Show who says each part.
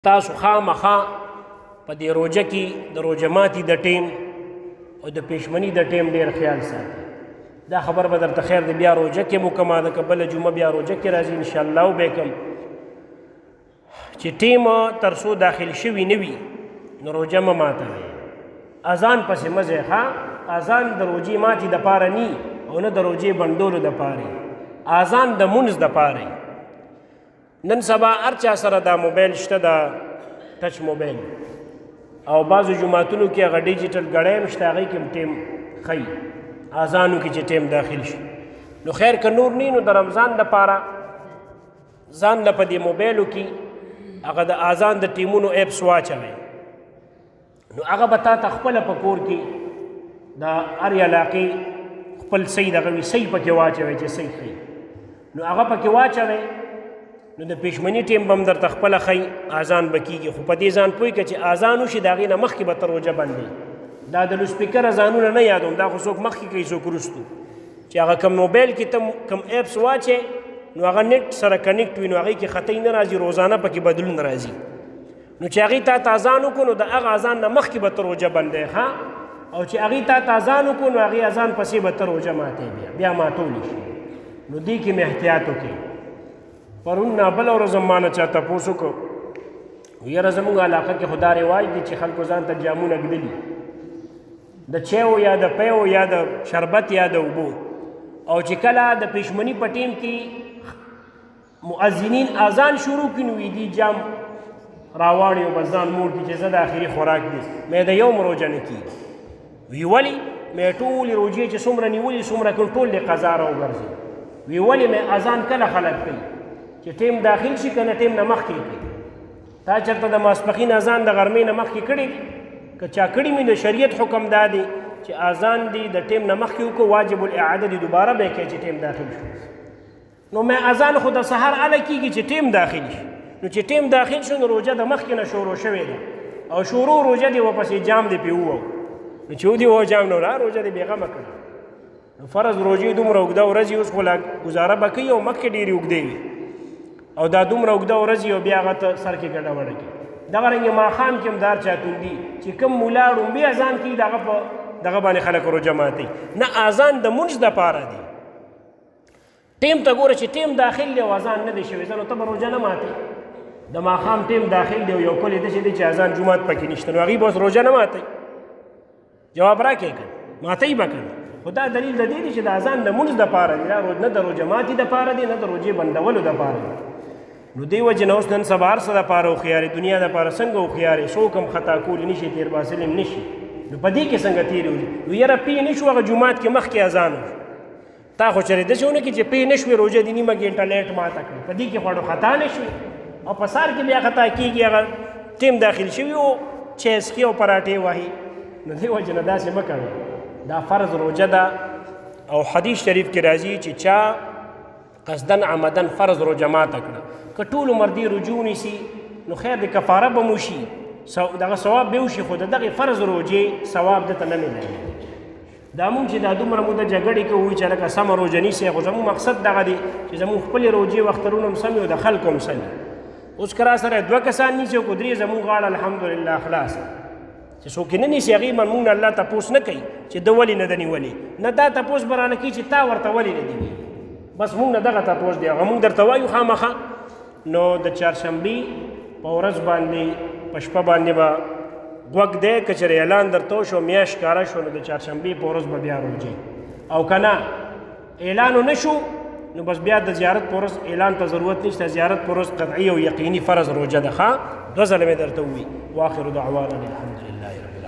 Speaker 1: تاسو خامخا په دې روژه کې د روژه ماتي د ټیم او د پېشمني د ټیم ډېر خیال ساتئ. دا خبر به درته خیر دی، بیا روژه کې مو کما ده که بله جمعه بیا روژه کې راځي انشاءالله او به کم چې ټیم تر څو داخل شوي نه وي نو روژه مه ماتوئ. اذان پسې مه ځئ ښه، اذان د روژې ماتي دپاره نی او نه د روژې بندولو دپاره، اذان د مونځ دپاره. نن سبا هر چا سره دا موبایل شته، دا ټچ موبایل، او بعضو جماعتونو کې هغه ډیجیټل ګړی هم شته، هغې کې هم ټیم ښیي اذانو کې چې ټیم داخل شي. نو خیر که نور نی نو د رمضان دپاره ځان له په دې موبایلو کې هغه د اذان د ټیمونو ایپس واچوئ. نو هغه به تا ته خپله په کور کې د هر علاقې خپل صحیح دغه وي صحیح پکې واچوئ چې صحیح ښیي. نو هغه پکې واچوئ نو د پېشمني ټیم به هم درته خپله ښیي، اذان به کېږي. خو په دې ځان پوه کړه چې اذان وشي د هغې نه مخکې به ته روژه بندوي. دا د لوسپیکر اذانونه نه یادوم، دا خو څوک مخکې کوي څوک وروستو. چې هغه کم موبایل کې ته کم ایپس واچې نو هغه نیټ سره کنیکټ وي، نو هغې کې خطی نه راځي، روزانه پکې بدلون راځي. نو چې هغې تا ته اذان وکړو نو د هغه اذان نه مخکې به ته روژه بندوي ښه، او چې هغې تا ته اذان وکړو نو هغې اذان پسې به ته روژه ماتوې، بیا ماتولی شي. نو دې کې مې احتیاط وکړئ. پرون بله ورځ ما نه چا تپوس وکړو، یاره زموږ علاقه کې خو دا رواج دی چې خلکو ځان ته جامونه ږدلي د چایو یا د پیو یا د شربت یا د اوبو، او چې کله د پېشمني په ټیم کې مؤذنین اذان شروع کړي نو دي جام راواړي او بس ځان موړ کړي چې زه د آخري خوراک دی مې د یوم روژه نه کېږي. وی ولې مې ټولې روژې چې څومره نیولي څومره کړو ټول دې قضا راوګرځي. وی ولې مې اذان کله خلک کوي چې ټیم داخل شي که نه ټیم نه مخکې کړي. تا چېرته د ماسپښین اذان د غرمې نه مخکې کړی که چا کړي مې د شریعت حکم دا دی چې اذان دی د ټیم نه مخکې وکړو، واجب الاعاده دی دوباره به یې کوي چې ټیم داخل شو. نو مې اذان خو د سهار هله کېږي چې ټیم داخل شي، نو چې ټیم داخل شو نو روژه د مخکې نه شروع شوې ده او شروع روژه دی ورپسې جام دی پې ووو. نو چې ودې ووه جام نو را روژه دی بېغمه کړه. نو فرض روژې دومره اوږده ورځ اوس خو لا ګزاره به کوي او مخکې ډېرې اوږدې وي، او دا دومره اوږده ورځ او بیا هغه ته سر کې ګډه وډه کړي. دغه رنګې ماښام کې هم دار چاتون دي چې کوم مولا ړومبي اذان کوي د هغه په دغه باندې خلک روژه ماتوي. نه، اذان د مونځ دپاره دی. ټیم ته ګوره چې ټیم داخل دی او اذان نه دی شوی ځه نو ته به روژه نه ماتوي. د ماښام ټیم داخل دی او یو کل یې داسې دی چې اذان جومات پکې نشته نو هغې به اوس روژه نه ماتوي. جواب راکړئ که ماتوي به که نه. خو دا دلیل د دې دی چې د اذان د مونځ دپاره دی، دا نه د روژه ماتي دپاره دی نه د روژې بندولو دپاره دی. نو دې وجې نه اوس نن سبا هر څه دپاره هوښیارې دنیا دپاره څنګه هوښیارې څوک هم خطا کولی نه شي، تېر باسلی هم نه شي. نو په دې کې څنګه تېرې وځي. نو یاره پې نه شو هغه جومات کې مخکې اذان وشو، تا خو چېرې داسې ونه کړي چې پې نه شوې روژه دې نیمه ګنټه لیټ ماته کړي، په دې کې خو خطا نه شوې. او په سهار کې بیا خطا کېږي هغه ټیم داخل شوي او چای څښي او پراټې وهي. نو دې وجې نه داسې مه کوئ، دا فرض روژه ده. او حدیث شریف کې راځي چې چا قصدن عمدن فرض روژه ماته کړه که ټول عمر دې رجوع نیسي نو خیر د کفاره به مو شي، دغه ثواب به وشي، خو د دغې فرض روژې ثواب دته نه میلاوي. دا مونږ چې دا دومره موده جګړې کوو چې لکه سمه روژه نیسئ، خو زموږ مقصد دغه دی چې زموږ خپلې روژې وخترونه هم سمې او د خلکو هم سمې. اوس که را سره 2 کسان نیسي او که 3 زموږ غاړه الحمدلله خلاصه. چې څوک یې نه نیسي هغې به مونږ نه الله تپوس نه کوي چې ده ولې نه ده نیولې، نه دا تپوس به رانه کوي چې تا ورته ولې نه دي ویلي. بس مونږ نه دغه تپوس دی، هغه مونږ درته وایو خامخا. نو د چهارشنبې په ورځ باندې په شپه باندې به غوږ دی، که چېرې اعلان درته وشو میاشت ښکاره شو نو د چهارشنبې په ورځ به بیا روژې، او که نه اعلان نه شو نو بس بیا د زیارت په ورځ اعلان ته ضرورت نشته. زیارت په ورځ قطعي او یقیني فرض روژه ده ښه. 2 ځله مې درته ووایي. واخر دعوانا الحمدلله.